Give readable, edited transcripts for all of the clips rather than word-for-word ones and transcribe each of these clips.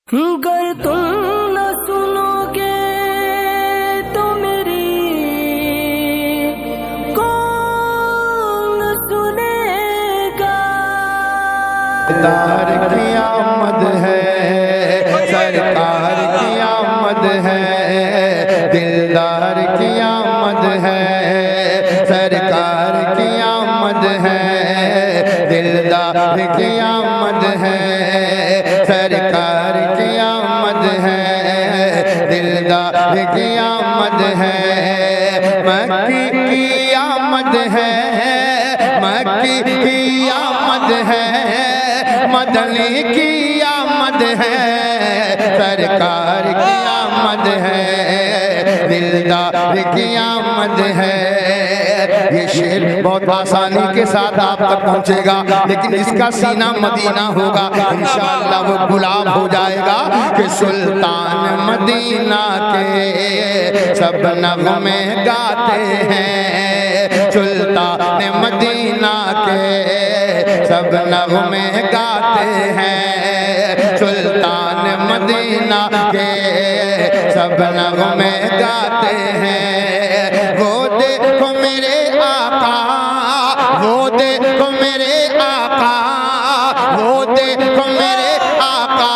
गर तुम न सुनोगे तो मेरी कौन सुनेगा। सरकार की आमद है, सरकार की आमद है, दिलदार की आमद है, सरकार की आमद है, दिलदार की आमद है, सरकार की आमद है, दिलदार की आमद है। मक्की की आमद है, मक्की की आमद है, मदनी की आमद है, सरकार की आमद है, दिलदार की आमद है। ये शेर बहुत आसानी के साथ आप तक पहुंचेगा, लेकिन जिसका सीना मदीना होगा इंशाअल्लाह वो गुलाब हो जाएगा कि सुल्तान मदीना के सब नग़मे गाते हैं, सुल्तान मदीना के सब नग़मे गाते हैं, सुल्तान मदीना के सब नग़मे गाते हैं। वो देखो मेरे आका, वो देखो मेरे आका, वो देखो मेरे आका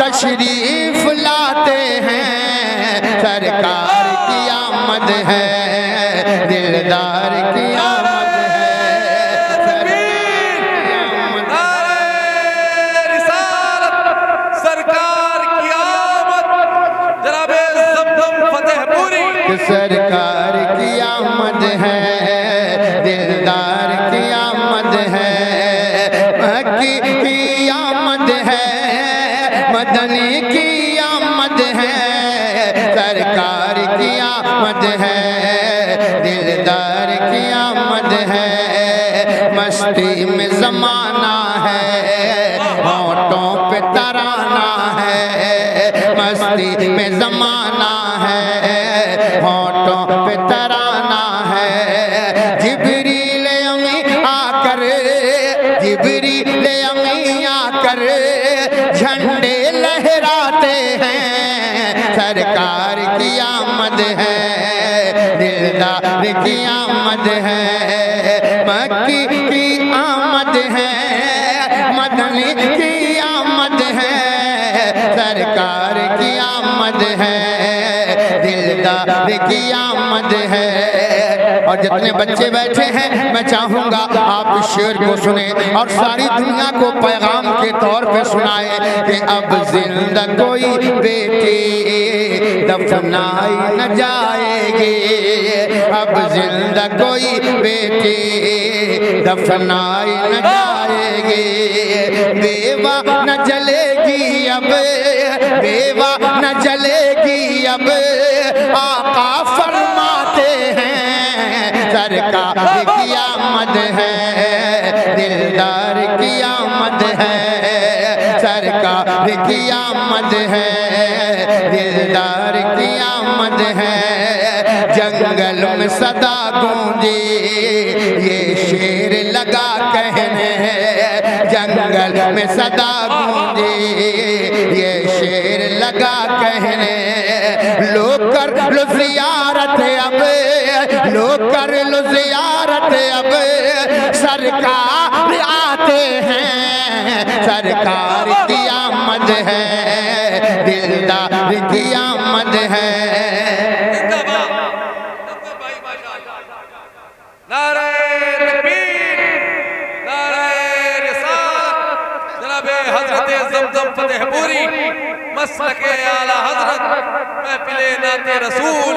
तशरीफ लाते हैं, सरकार की आमद है, दिलदार की आमद है, सरकार की आमद, जनाबे ज़मज़म फतेहपुरी सरकार की आमद है, दिलदार की आमद है, मक्की की आमद है, मदनी की आमद है, सरकार की आमद है, दिलदार की आमद है। मस्ती में ज़माना है, होठों पे तराना है, मस्ती में ज़माना है, होठों पे तराना है। जिब्रील अमी आकर, जिब्रील अमी आकर झंडे लहराते हैं, सरकार की आमद है, दिलदार की आमद है। मक्की की आमद है, मदनी की आमद है, सरकार की आमद है, दिलदार की आमद है। और जितने बच्चे बैठे हैं मैं चाहूँगा आप इस शेर को सुने और सारी दुनिया को पैगाम के तौर पे सुनाए कि अब जिंदा कोई बेटी दफनाई न जाएगी, अब जिंदा कोई बेटी दफनाई न जाएगी, बेवा न जलेगी अब, बेवा न जलेगी अब, आका फरमाते हैं, सरकार की आमद है, दिलदार की आमद है, सरकार की आमद है, दिलदार की आमद है। जंगल में सदा गूंजे ये शेर लगा कहने, जंगल में सदा गूंजे ये शेर लगा कहने, लोग कर लो ज़ियारत अब, लोग कर लो ज़ियारत अब, सरकार आते हैं, सरकार की आमद है, दिलदार की आमद है। नारे तकबीर, नारे रिसालत, जनाबे हजरत ज़मज़म फतेहपुरी मसलके आला हजरत महफिले नाते रसूल।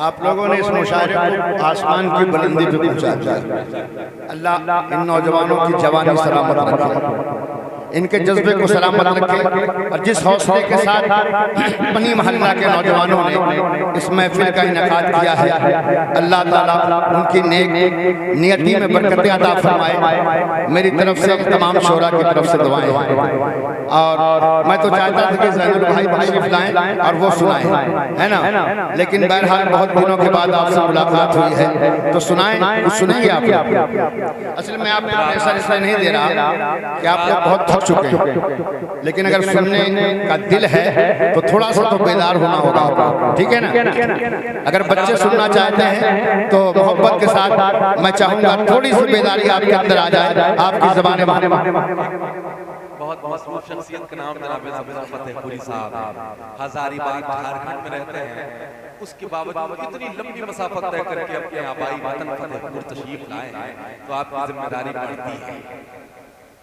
आप लोगों ने इस मुशायरे को आसमान की बुलंदी पे पहुंचा दिया। अल्लाह इन नौजवानों की जवानी सलामत रखे, इनके जज्बे को सलामत रखे, और जिस हौसले के साथ पनी महल्ला के नौजवानों ने इस महफिल का इनेकाद किया है, अल्लाह ताला उनकी नेक नियति में बरकतें अता फरमाए। मेरी तरफ से तमाम शोरा की तरफ से दुआएं हैं। और मैं तो चाहता था कि ज़ैनुल भाई तशरीफ लाएं और वो सुनाएं, है ना, लेकिन बहरहाल बहुत दिनों के बाद आपसे मुलाकात हुई है तो सुनाएं, कुछ सुनेंगे आप। असल में आपको ऐसा इसलिए नहीं दे रहा कि आप लोग बहुत थक चुके हैं, लेकिन अगर सुनने का दिल है तो थोड़ा सा तो बेदार होना होगा, ठीक है ना। अगर बच्चे सुनना चाहते हैं तो मोहब्बत के साथ मैं चाहूंगा थोड़ी सी बेदारी आपके अंदर आ जाए, आपकी ज़बान में। बहुत मशहूर शख्सियत का नाम जनाब ज़मज़म फतेहपुरी साहब, हजारीबाग झारखंड में रहते हैं। उसके बावजूद इतनी लंबी मसाफत तय करके अपने आबाई वतन फतेहपुर तशरीफ लाए हैं, तो आपकी जिम्मेदारी बढ़ती है।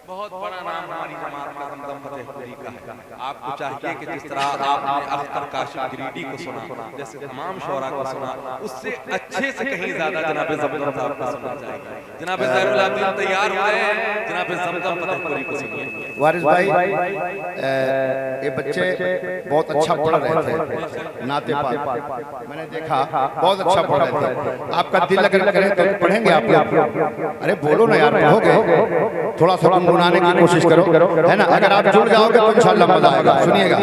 बहुत बड़ा नाम हमारी जमात का ज़मज़म फतेहपुरी का है। आपको चाहिए कि जिस तरह आपने अख्तर काशिफ गिरीडी को सुना, जैसे तमाम शोरा को सुना, उससे अच्छे से कहीं ज्यादा जनाब ज़मज़म साहब को सुनना चाहिए। जनाब ज़ैनुल आबिदीन तैयार हुए हैं, जनाब ज़मज़म फतेहपुरी को सुनिए। वारिस भाई, ये बच्चे बहुत अच्छा पढ़ रहे थे नाते पाक, मैंने देखा बहुत अच्छा पढ़ रहे थे। आपका दिल अगर करे तो पढ़ेंगे आप लोग? अरे बोलो ना यार, पढ़ोगे? थोड़ा सा गुनगुनाने की कोशिश करो, है ना। अगर आप जुड़ जाओगे तो इंशाल्लाह मजा आएगा। सुनिएगा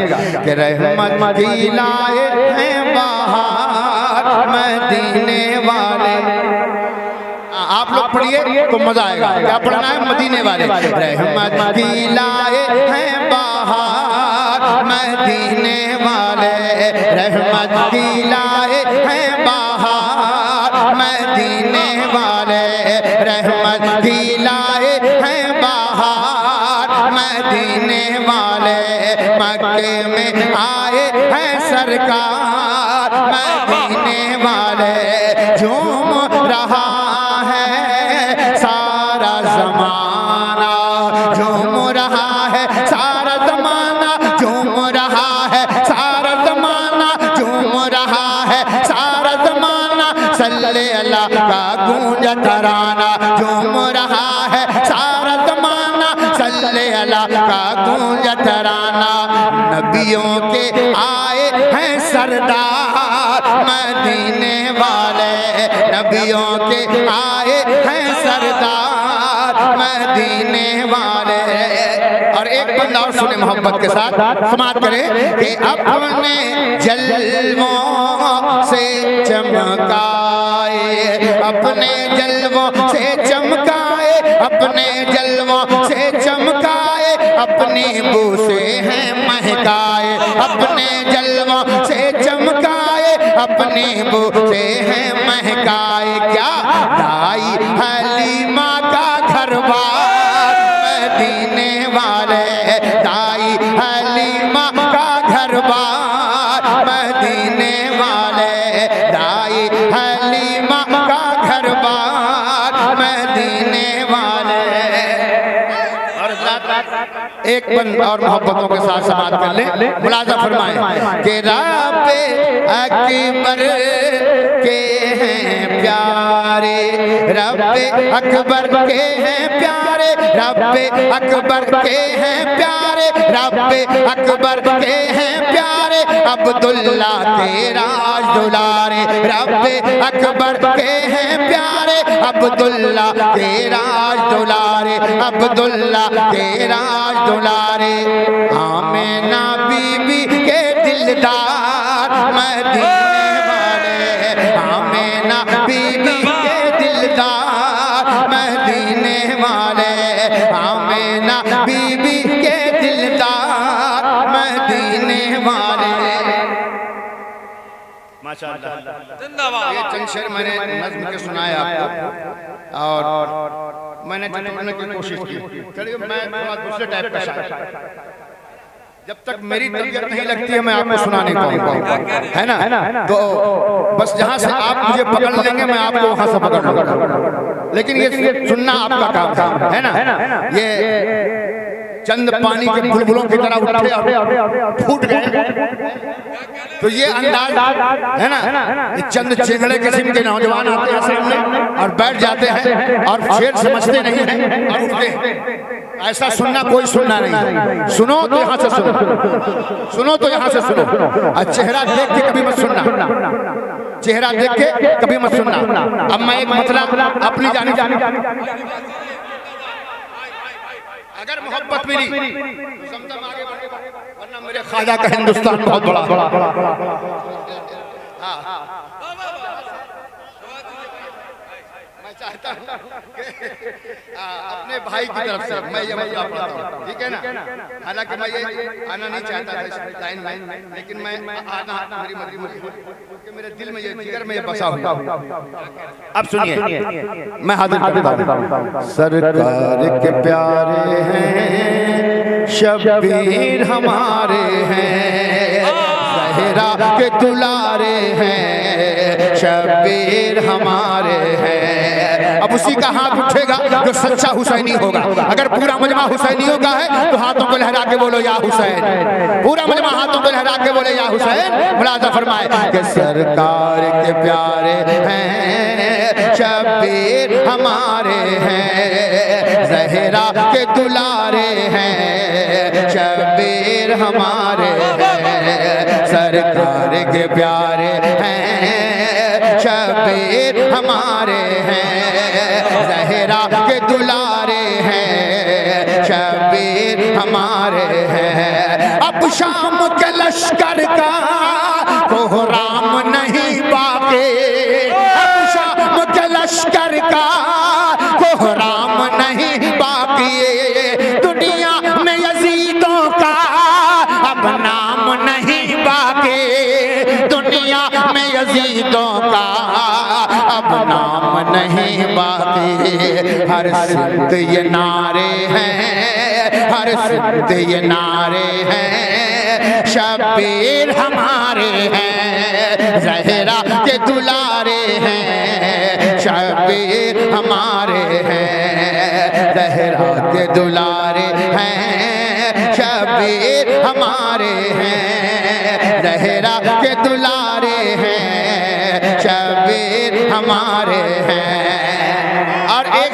कि रहमत की लाए हैं बाहर मदीने वाले, आप लोग पढ़िए तो मजा आएगा। क्या पढ़ना है? मदीने वाले। रहमत की लाए हैं बाहर मदीने वाले, रहमत की लाए हैं बाहर मदीने वाले, रहमत की लाए हैं बाहर मदीने वाले, मक्के में आए हैं सरकार मदीने वाले, झूम रहा है सारा ज़माना, झूम रहा है सारा ज़माना, झूम रहा है सारा ज़माना, झूम रहा है सारा ज़माना, सल्ले अल्लाह का गूंज तराना, झूम रहा है सारा ज़माना, सल्ले अल्लाह का गूंज तराना। नबियों के आए हैं सरदार मदीने वाले, नबियों के आए हैं सरदार मदीने वाले। और एक बंदा और सुने मोहब्बत के साथ समात करें कि अपने जलवों से चमकाए, अपने जलवों से चमकाए, अपने जलवों से चमकाए, अपनी बू से हैं महकाए, अपने जलवों से चमकाए, अपनी बू से हैं महकाए। क्या दाई हलीमा का घरबार मदीने वाले, दाई हलीमा का घरबार मदीने वाले, दाई हलीमा का घरबार मदीने वाले। एक बंद और मोहब्बतों के साथ समात कर ले, मुलाजा फरमाएं कि रब्बे अकबर के हैं प्यारे, रब्बे अकबर के हैं प्यारे, रब्बे अकबर के हैं प्यारे, रब्बे अकबर के हैं प्यारे, अब्दुल्ला के राज दुलारे, रब्बे अकबर के हैं प्यारे, अब्दुल्ला के राज दुलारे, अब्दुल्ला के राज दुलारे। आमिना बीबी के दिलदार मदीने वाले, आमिना बीबी के दिलदार मदीने वाले, आमिना बीबी के दिलदार मदीने वाले। माशाअल्लाह, जिंदाबाद। ये चंद शेर मैंने नज़्म के सुनाए आपको और मैंने चुनने की कोशिश की। चलिए मैं थोड़ा दूसरे टाइप का शायर, जब तक मेरी तबीयत नहीं लगती है मैं आपको सुना नहीं पाऊंगा, है ना। तो बस जहाँ से आप मुझे पकड़ लेंगे मैं आपको वहाँ से पकड़ लूंगा, लेकिन ये सुनना आपका काम है ना। ये चंद पानी के बुलबुलों की तरह उठे और फूट गए, तो ये अंदाज है ना। ये चंद चिंगड़े किस्म के नौजवान आते हैं सामने और बैठ जाते हैं और शेर समझते नहीं हैं और उठते हैं। ऐसा सुनना कोई सुनना नहीं, सुनो तो यहाँ से सुनो, सुनो तो यहाँ से सुनो। और चेहरा देख के कभी मत सुनना, चेहरा देख के कभी मत सुनना। अब मैं एक मतलब अपनी जानी अगर मोहब्बत मिली तो ज़मज़म आगे बढ़ेगा, वरना मेरे ख्वाजा का हिंदुस्तान बहुत बड़ा। मैं चाहता हूँ अपने भाई की तरफ से मैं ये मसला पढ़ता हूँ, ठीक है ना। हालांकि मैं ये आना नहीं चाहता था इस लाइन में, लेकिन मैं आना मेरी मजबूरी है क्योंकि मेरे दिल में ये जिगर में ये बसा हुआ। अब सुनिए, मैं हाजिर करता हूँ। सरकार के प्यारे हैं, शब्बीर हमारे हैं, ज़हरा के दुलारे हैं, शब्बीर हमारे हैं। अब उसी का हाथ उठेगा जो सच्चा हुसैनी होगा। अगर पूरा मजमा हुसैनियों का है तो हाथों को लहरा के बोलो या हुसैन। पूरा मजमा हाथों को लहरा के बोले या हुसैन। मुलाजा फरमाए कि सरकार के प्यारे हैं, शब्बीर हमारे हैं, ज़हरा के दुलारे हैं, शब्बीर हमारे हैं। सरकार के प्यारे हैं, शब्बीर हमारे हैं, ज़हरा के दुलारे हैं, शब्बीर हमारे हैं। अब शाम के लश्कर का कोहराम नहीं बाके, अब शाम के लश्कर का कोहराम नहीं बाकी, दुनिया में यजीदों का अब नाम नहीं बाकी, दुनिया में यजीदों का अब नाम नहीं बाकी। हर सिमत ये नारे हैं, हर सिमत ये नारे हैं, शब्बीर हमारे हैं, ज़हरा के दुलारे हैं, शब्बीर हमारे हैं, ज़हरा के दुलारे हैं, शब्बीर हमारे हैं, ज़हरा के दुलारे हैं, शब्बीर हमारे हैं। और एक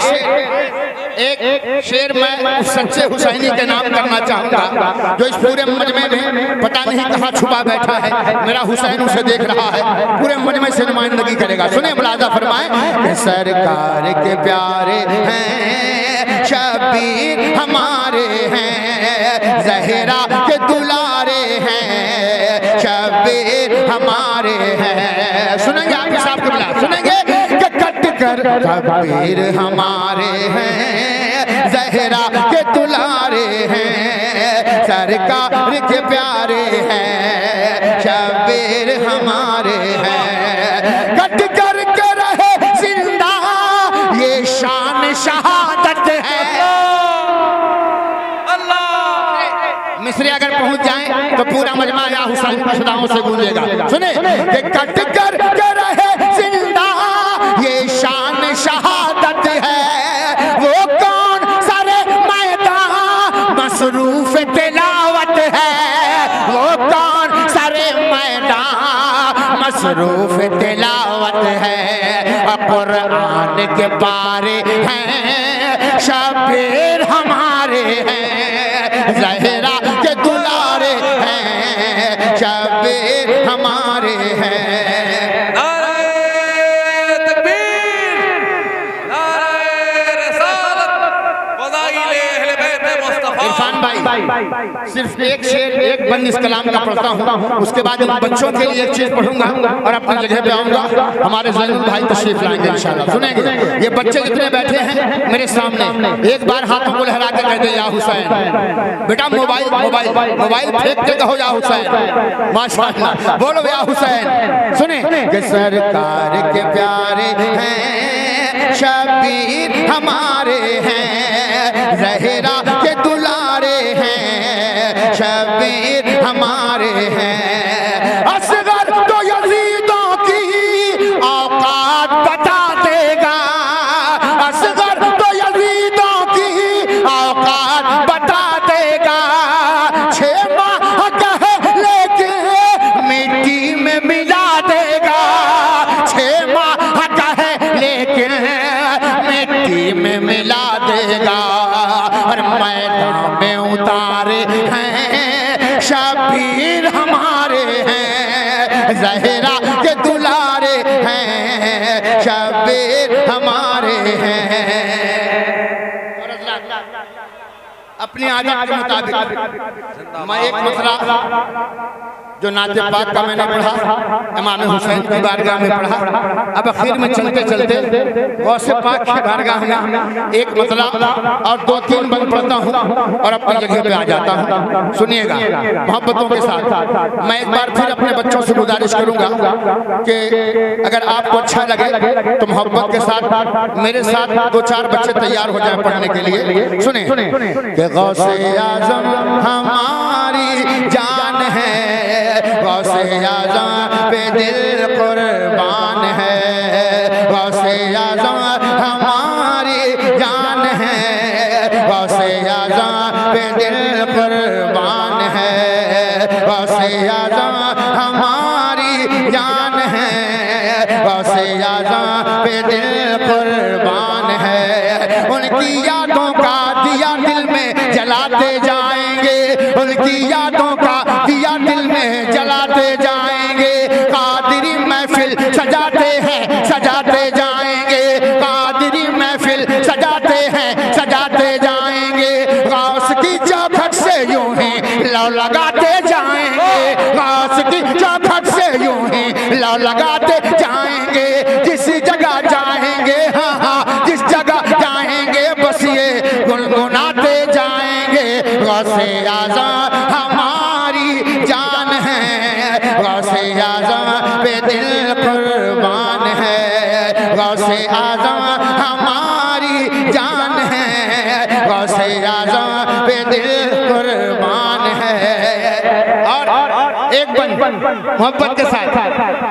शेर मैं उस सच्चे हुसैनी के नाम करना चाहूंगा जो इस पूरे मजमे में पता नहीं कहाँ छुपा बैठा है। मेरा हुसैन उसे देख रहा है, पूरे मजमे से नुमाइंदगी करेगा। सुने, मुलाजा फरमाए कि सरकार के प्यारे हैं, शब्बीर हमारे हैं, ज़हरा के दुलारे हैं, शब्बीर हमारे हैं। सुनेंगे आपके साहब के बुला, सुनेंगे कि कट कर शब्बीर हमारे हैं, ज़हरा के दुलारे हैं, सरकार के प्यारे हैं, शब्बीर हमारे हैं। कट कर के रहे जिंदा ये शान शहादत है। मिस्री अगर पहुंच जाए तो पूरा मजमा या हुसैन की सदाओं से गूंजेगा। सुने कि कट कर के रहे जिंदा ये शान शहादत है, वो कौन सारे मैदान मसरूफ तिलावत है, वो कौन सारे मैदान मसरूफ तिलावत है। कुरान के पारे हैं, शब्बीर हमारे हैं, ज़हरा के दुलारे हैं, शब्बीर हमारे हैं। नारे तकबीर, नारे रिसालत, फ़ज़ाइल अहले बैत मुस्तफ़ा। इरफान भाई, सिर्फ एक शेर एक बंद इस कलाम का पढ़ता हूँ, उसके बाद इन बच्चों के लिए एक चीज पढ़ूंगा और अपनी जगह पे आऊंगा। हमारे ज़ैनुल भाई तशरीफ लाएंगे इंशाल्लाह। सुनेंगे ये बच्चे जितने बैठे हैं मेरे सामने, एक बार हाथों को लहरा के कह दे या हुसैन। बेटा मोबाइल मोबाइल मोबाइल फेंक के कहो या हुसैन। माशाअल्लाह, बोलो या हुसैन। सुने कि सरकार के प्यारे हैं, शब्बीर हमारे हैं, ज़हरा के दुलारे हैं, शब्बीर हमारे हैं। असगर तो यजीदों की औकात बता देगा, असगर तो यजीदों की औकात बता देगा। 6 माह कहे लेकिन मिट्टी में मिला देगा, 6 माह कहे लेकिन मिट्टी में मिला देगा। और मैदान में उतारे हैं, शब्बीर हमारे हैं, ज़हरा के दुलारे हैं, शब्बीर हमारे हैं। अपनी आदत के मुताबिक मैं एक मसला जो नाते पाक का मैंने पढ़ा, इमाम हुसैन की बारगाह में पढ़ा। अब आखिर में चलते चलते गौसे पाक की बारगाह में एक मतलब और 2-3 बंद पढ़ता हूँ और अपनी जगह पे आ जाता हूँ। सुनिएगा मोहब्बतों के साथ। मैं एक बार फिर अपने बच्चों से गुजारिश करूंगा कि अगर आपको अच्छा लगे तो मोहब्बत के साथ मेरे साथ 2-4 बच्चे तैयार हो जाए पढ़ने के लिए। सुने कि गौसे आज़म हमारी जान है, गौसे आज़म पे दिल कुर्बान है, गौसे आज़म हमारी जान है, गौसे आज़म पे दिल कुर्बान है, गौसे आज़म हमारी जान है, गौसे आज़म पे दिल कुर्बान है। उनकी यादों का दिया दिल में जलाते जाएंगे, उनकी यादों का दिया दिल में जलाते जाएंगे। कादरी महफिल सजाते हैं सजाते जाएंगे, कादरी महफिल सजाते हैं सजाते जाएंगे। गौस की चौखट से यूं ही लौ लगाते जाएंगे, गौस की चौखट से यूं ही लौ लगाते जाएंगे। जिस जगह जाएंगे, हाँ हाँ जिस जगह जाएंगे बस ये गुनगुनाते जाएंगे। गौसे आज़म हमारी जान है, गौसे आज़म पे दिल कुर्बान है, गौसे आज़म हमारी जान है, गौसे आज़म पे दिल कुर्बान है। और एक बंद मोहब्बत के साथ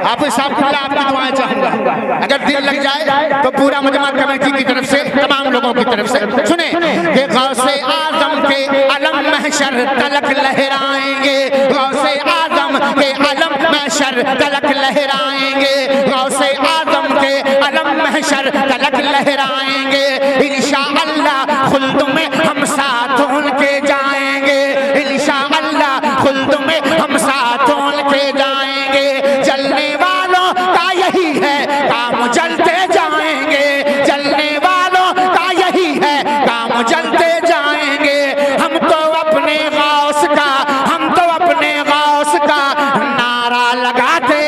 हाफिज साहब को आपकी दुआएं चाहूंगा, अगर दिल लग जाए तो पूरा मुजम्मा कमेटी की तरफ से तमाम लोगों की तरफ से सुने कि गौसे आज़म के अलम महशर तलक लहराएंगे, गौसे आज़म के अलम महशर तलक लहराएंगे, गौसे आज़म के अलम महशर तलक लहराएंगे। इंशाअल्लाह खुल्द में हम साथ उनके जाएंगे, इंशाअल्लाह खुल्द में हम साथ उनके जाएंगे। चलने वालों का यही है काम जलते जाएंगे, चलने वालों का यही है काम जलते जाएंगे। हम तो अपने गौस का नारा लगाते